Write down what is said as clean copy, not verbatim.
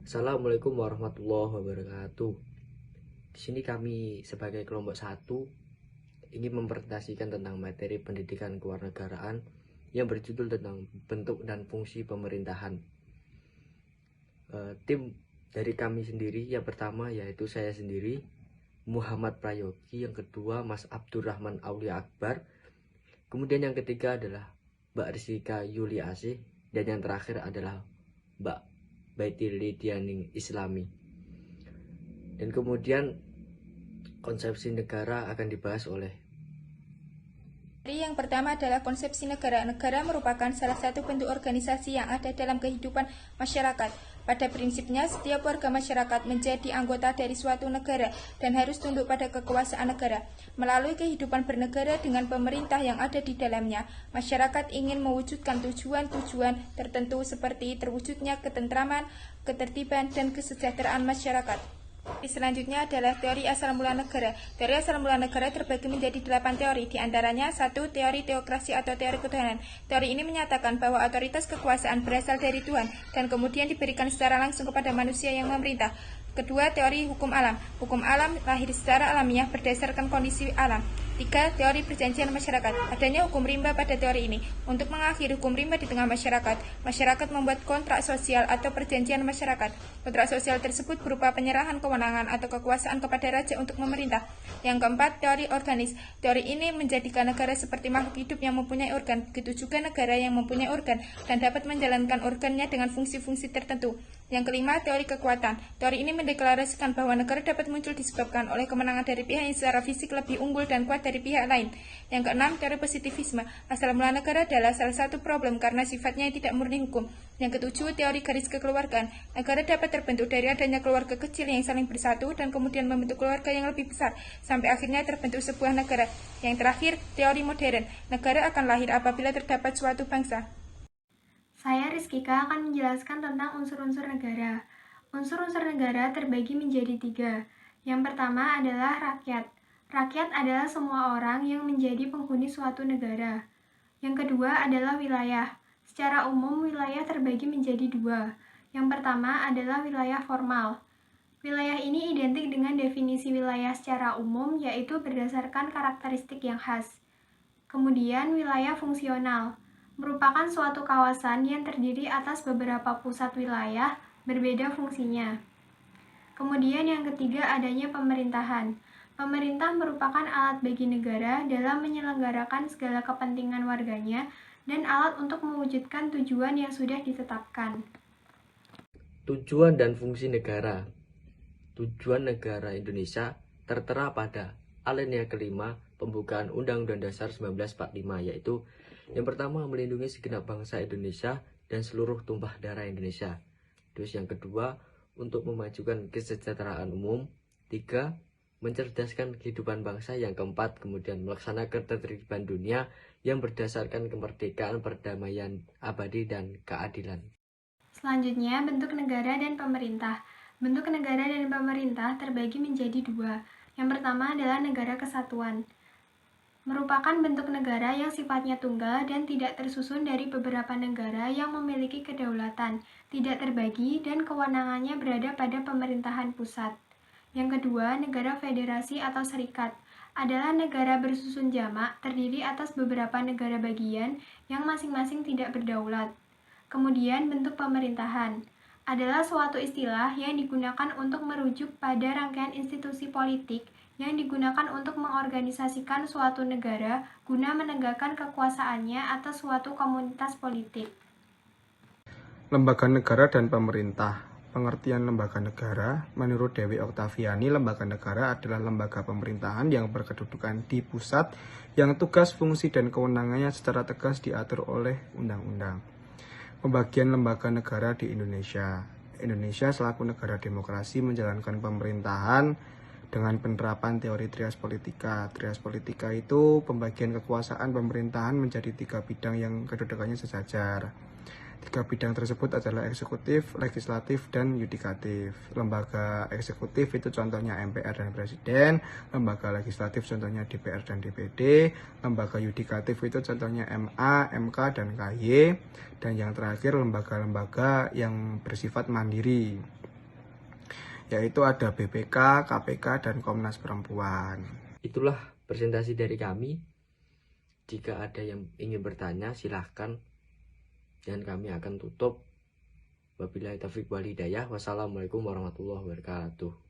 Assalamualaikum warahmatullahi wabarakatuh. Di sini kami sebagai kelompok 1 ingin mempresentasikan tentang materi pendidikan kewarganegaraan yang berjudul tentang bentuk dan fungsi pemerintahan. Tim dari kami sendiri, yang pertama yaitu saya sendiri, Muhammad Prayogi, yang kedua Mas Abdurrahman Aulia Akbar, kemudian yang ketiga adalah Mbak Rizika Yuliasih, dan yang terakhir adalah Mbak Baiti Lidianing Islami. Dan kemudian konsepsi negara akan dibahas oleh. Yang pertama adalah konsepsi negara. Negara merupakan salah satu bentuk organisasi yang ada dalam kehidupan masyarakat. Pada prinsipnya, setiap warga masyarakat menjadi anggota dari suatu negara dan harus tunduk pada kekuasaan negara. Melalui kehidupan bernegara dengan pemerintah yang ada di dalamnya, masyarakat ingin mewujudkan tujuan-tujuan tertentu seperti terwujudnya ketentraman, ketertiban, dan kesejahteraan masyarakat. Selanjutnya adalah teori asal mula negara. Teori asal mula negara terbagi menjadi 8 teori, di antaranya 1. Teori teokrasi atau teori ketuhanan. Teori ini menyatakan bahwa otoritas kekuasaan berasal dari Tuhan dan kemudian diberikan secara langsung kepada manusia yang memerintah. Kedua, teori hukum alam. Hukum alam lahir secara alamiah berdasarkan kondisi alam. 3. Teori perjanjian masyarakat. Adanya hukum rimba pada teori ini. Untuk mengakhiri hukum rimba di tengah masyarakat, masyarakat membuat kontrak sosial atau perjanjian masyarakat. Kontrak sosial tersebut berupa penyerahan kewenangan atau kekuasaan kepada raja untuk memerintah. Yang keempat, teori organis. Teori ini menjadikan negara seperti makhluk hidup yang mempunyai organ. Begitu juga negara yang mempunyai organ dan dapat menjalankan organnya dengan fungsi-fungsi tertentu. Yang kelima, teori kekuatan. Teori ini mendeklarasikan bahwa negara dapat muncul disebabkan oleh kemenangan dari pihak yang secara fisik lebih unggul dan kuat dari pihak lain. Yang keenam, teori positivisme. Asal mula negara adalah salah satu problem karena sifatnya yang tidak murni hukum. Yang ketujuh, teori garis kekeluargaan. Negara dapat terbentuk dari adanya keluarga kecil yang saling bersatu dan kemudian membentuk keluarga yang lebih besar, sampai akhirnya terbentuk sebuah negara. Yang terakhir, teori modern. Negara akan lahir apabila terdapat suatu bangsa. Saya Rizkika akan menjelaskan tentang unsur-unsur negara. Unsur-unsur negara terbagi menjadi 3. Yang pertama adalah rakyat. Rakyat adalah semua orang yang menjadi penghuni suatu negara. Yang kedua adalah wilayah. Secara umum, wilayah terbagi menjadi 2. Yang pertama adalah wilayah formal. Wilayah ini identik dengan definisi wilayah secara umum, yaitu berdasarkan karakteristik yang khas. Kemudian, wilayah fungsional merupakan suatu kawasan yang terdiri atas beberapa pusat wilayah berbeda fungsinya. Kemudian yang ketiga adanya pemerintahan. Pemerintah merupakan alat bagi negara dalam menyelenggarakan segala kepentingan warganya dan alat untuk mewujudkan tujuan yang sudah ditetapkan. Tujuan dan fungsi negara. Tujuan negara Indonesia tertera pada alinea kelima pembukaan Undang-Undang Dasar 1945, yaitu yang pertama, melindungi segenap bangsa Indonesia dan seluruh tumpah darah Indonesia. Terus yang kedua, untuk memajukan kesejahteraan umum. 3, mencerdaskan kehidupan bangsa. Yang keempat, kemudian melaksanakan ketertiban dunia yang berdasarkan kemerdekaan, perdamaian abadi, dan keadilan. Selanjutnya, bentuk negara dan pemerintah. Bentuk negara dan pemerintah terbagi menjadi 2. Yang pertama adalah negara kesatuan. Merupakan bentuk negara yang sifatnya tunggal dan tidak tersusun dari beberapa negara yang memiliki kedaulatan, tidak terbagi, dan kewenangannya berada pada pemerintahan pusat. Yang kedua, negara federasi atau serikat adalah negara bersusun jamak, terdiri atas beberapa negara bagian yang masing-masing tidak berdaulat. Kemudian, bentuk pemerintahan adalah suatu istilah yang digunakan untuk merujuk pada rangkaian institusi politik yang digunakan untuk mengorganisasikan suatu negara guna menegakkan kekuasaannya atas suatu komunitas politik. Lembaga negara dan pemerintah. Pengertian lembaga negara, menurut Dewi Oktaviani, lembaga negara adalah lembaga pemerintahan yang berkedudukan di pusat, yang tugas, fungsi, dan kewenangannya secara tegas diatur oleh undang-undang. Pembagian lembaga negara di Indonesia. Indonesia selaku negara demokrasi menjalankan pemerintahan dengan penerapan teori trias politika. Trias politika itu pembagian kekuasaan pemerintahan menjadi 3 bidang yang kedudukannya sejajar. 3 bidang tersebut adalah eksekutif, legislatif, dan yudikatif. Lembaga eksekutif itu contohnya MPR dan Presiden, lembaga legislatif contohnya DPR dan DPD, lembaga yudikatif itu contohnya MA, MK, dan KY, dan yang terakhir lembaga-lembaga yang bersifat mandiri. yaitu ada BPK, KPK, dan Komnas Perempuan. Itulah presentasi dari kami. Jika ada yang ingin bertanya, silahkan. Dan kami akan tutup. Wabillahi taufiq wal hidayah. Wassalamualaikum warahmatullahi wabarakatuh.